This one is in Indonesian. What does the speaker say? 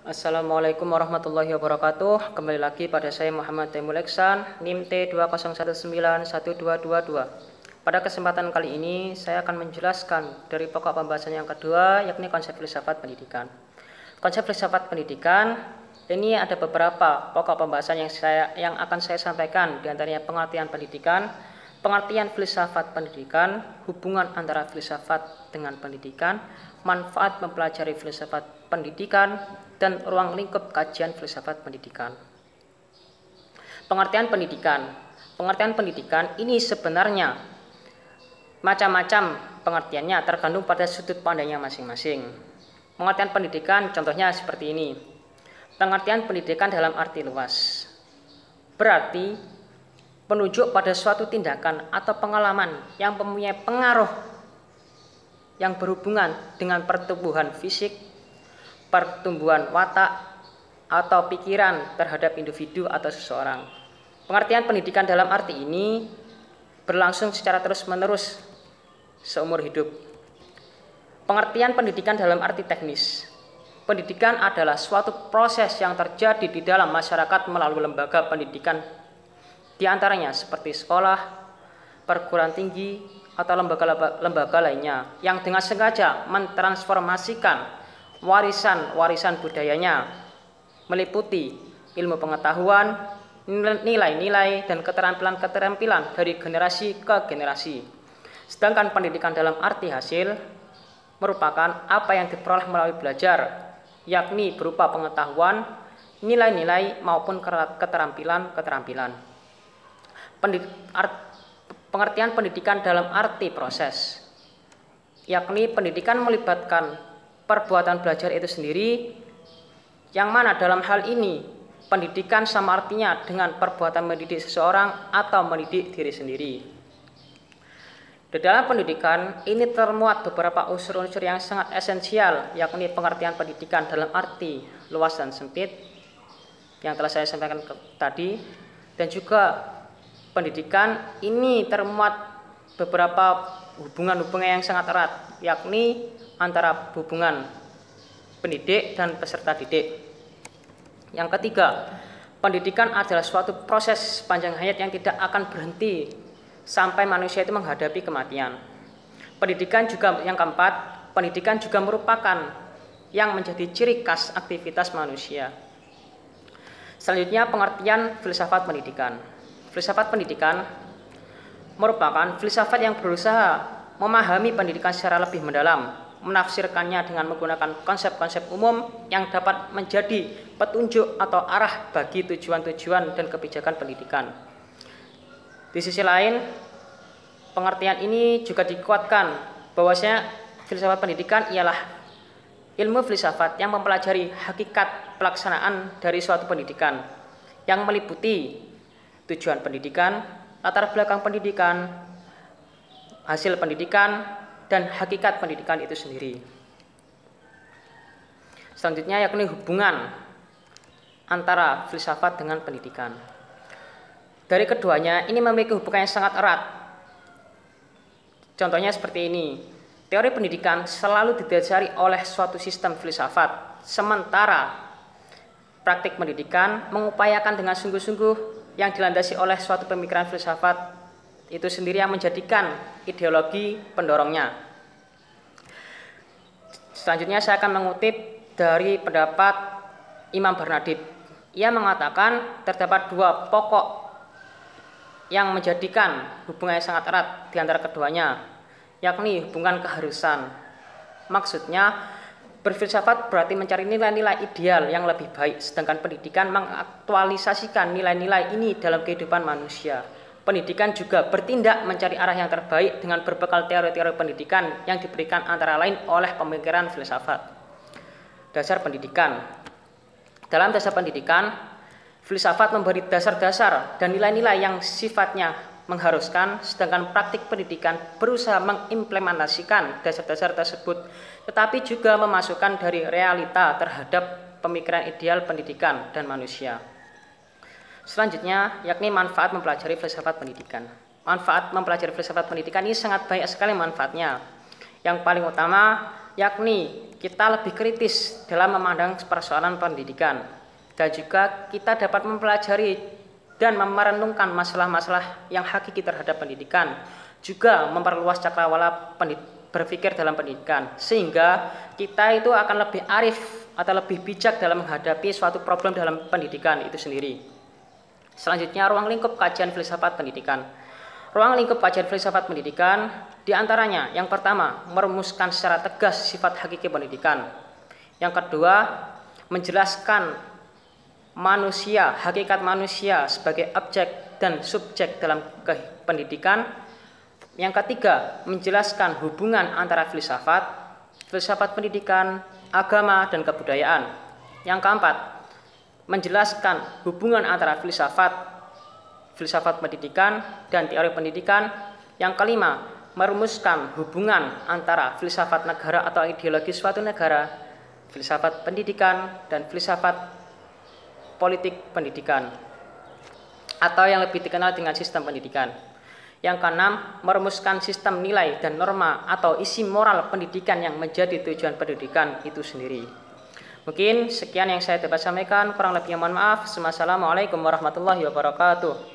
Assalamualaikum warahmatullahi wabarakatuh. Kembali lagi pada saya Muhammad Taimul Ihsan, NIM T20191222. Pada kesempatan kali ini saya akan menjelaskan dari pokok pembahasan yang kedua, yakni konsep filsafat pendidikan. Konsep filsafat pendidikan ini ada beberapa pokok pembahasan yang akan saya sampaikan, di antaranya pengertian pendidikan, pengertian filsafat pendidikan, hubungan antara filsafat dengan pendidikan, manfaat mempelajari filsafat pendidikan, dan ruang lingkup kajian filsafat pendidikan. Pengertian pendidikan. Pengertian pendidikan ini sebenarnya macam-macam pengertiannya, tergantung pada sudut pandangnya masing-masing. Pengertian pendidikan contohnya seperti ini. Pengertian pendidikan dalam arti luas berarti penunjuk pada suatu tindakan atau pengalaman yang mempunyai pengaruh yang berhubungan dengan pertumbuhan fisik, pertumbuhan watak, atau pikiran terhadap individu atau seseorang. Pengertian pendidikan dalam arti ini berlangsung secara terus-menerus seumur hidup. Pengertian pendidikan dalam arti teknis. Pendidikan adalah suatu proses yang terjadi di dalam masyarakat melalui lembaga pendidikan, di antaranya seperti sekolah, perguruan tinggi, atau lembaga lainnya yang dengan sengaja mentransformasikan warisan budayanya, meliputi ilmu pengetahuan, nilai-nilai, dan keterampilan-keterampilan dari generasi ke generasi. Sedangkan pendidikan dalam arti hasil merupakan apa yang diperoleh melalui belajar, yakni berupa pengetahuan, nilai-nilai, maupun keterampilan-keterampilan. Pengertian pendidikan dalam arti proses, yakni pendidikan melibatkan perbuatan belajar itu sendiri, yang mana dalam hal ini pendidikan sama artinya dengan perbuatan mendidik seseorang atau mendidik diri sendiri. Di dalam pendidikan ini termuat beberapa unsur-unsur yang sangat esensial, yakni pengertian pendidikan dalam arti luas dan sempit yang telah saya sampaikan tadi, dan juga pendidikan ini termuat beberapa hubungan-hubungan yang sangat erat, yakni antara hubungan pendidik dan peserta didik. Yang ketiga, pendidikan adalah suatu proses panjang hayat yang tidak akan berhenti sampai manusia itu menghadapi kematian. Pendidikan juga yang keempat, pendidikan juga merupakan yang menjadi ciri khas aktivitas manusia. Selanjutnya, pengertian filsafat pendidikan. Filsafat pendidikan merupakan filsafat yang berusaha memahami pendidikan secara lebih mendalam, menafsirkannya dengan menggunakan konsep-konsep umum yang dapat menjadi petunjuk atau arah bagi tujuan-tujuan dan kebijakan pendidikan. Di sisi lain, pengertian ini juga dikuatkan bahwasanya filsafat pendidikan ialah ilmu filsafat yang mempelajari hakikat pelaksanaan dari suatu pendidikan, yang meliputi tujuan pendidikan, latar belakang pendidikan, hasil pendidikan, dan hakikat pendidikan itu sendiri. Selanjutnya yakni hubungan antara filsafat dengan pendidikan. Dari keduanya ini memiliki hubungan yang sangat erat. Contohnya seperti ini. Teori pendidikan selalu didasari oleh suatu sistem filsafat, sementara praktik pendidikan mengupayakan dengan sungguh-sungguh yang dilandasi oleh suatu pemikiran filsafat itu sendiri yang menjadikan ideologi pendorongnya. Selanjutnya saya akan mengutip dari pendapat Imam Bernadib. Ia mengatakan terdapat dua pokok yang menjadikan hubungan yang sangat erat di antara keduanya, yakni hubungan keharusan. Maksudnya, berfilsafat berarti mencari nilai-nilai ideal yang lebih baik, sedangkan pendidikan mengaktualisasikan nilai-nilai ini dalam kehidupan manusia. Pendidikan juga bertindak mencari arah yang terbaik dengan berbekal teori-teori pendidikan yang diberikan antara lain oleh pemikiran filsafat. Dasar pendidikan. Dalam dasar pendidikan, filsafat memberi dasar-dasar dan nilai-nilai yang sifatnya mengharuskan, sedangkan praktik pendidikan berusaha mengimplementasikan dasar-dasar tersebut, tetapi juga memasukkan dari realita terhadap pemikiran ideal pendidikan dan manusia. Selanjutnya, yakni manfaat mempelajari filsafat pendidikan. Manfaat mempelajari filsafat pendidikan ini sangat banyak sekali manfaatnya. Yang paling utama yakni kita lebih kritis dalam memandang persoalan pendidikan, dan juga kita dapat mempelajari dan merenungkan masalah-masalah yang hakiki terhadap pendidikan, juga memperluas cakrawala berpikir dalam pendidikan, sehingga kita itu akan lebih arif atau lebih bijak dalam menghadapi suatu problem dalam pendidikan itu sendiri. Selanjutnya, ruang lingkup kajian filsafat pendidikan. Ruang lingkup kajian filsafat pendidikan diantaranya yang pertama, merumuskan secara tegas sifat hakiki pendidikan. Yang kedua, menjelaskan manusia, hakikat manusia sebagai objek dan subjek dalam pendidikan. Yang ketiga, menjelaskan hubungan antara filsafat pendidikan, agama, dan kebudayaan. Yang keempat, menjelaskan hubungan antara filsafat pendidikan dan teori pendidikan. Yang kelima, merumuskan hubungan antara filsafat negara atau ideologi suatu negara, filsafat pendidikan, dan filsafat politik pendidikan, atau yang lebih dikenal dengan sistem pendidikan. Yang keenam, merumuskan sistem nilai dan norma atau isi moral pendidikan yang menjadi tujuan pendidikan itu sendiri. Mungkin sekian yang saya dapat sampaikan, kurang lebihnya mohon maaf. Wassalamualaikum warahmatullahi wabarakatuh.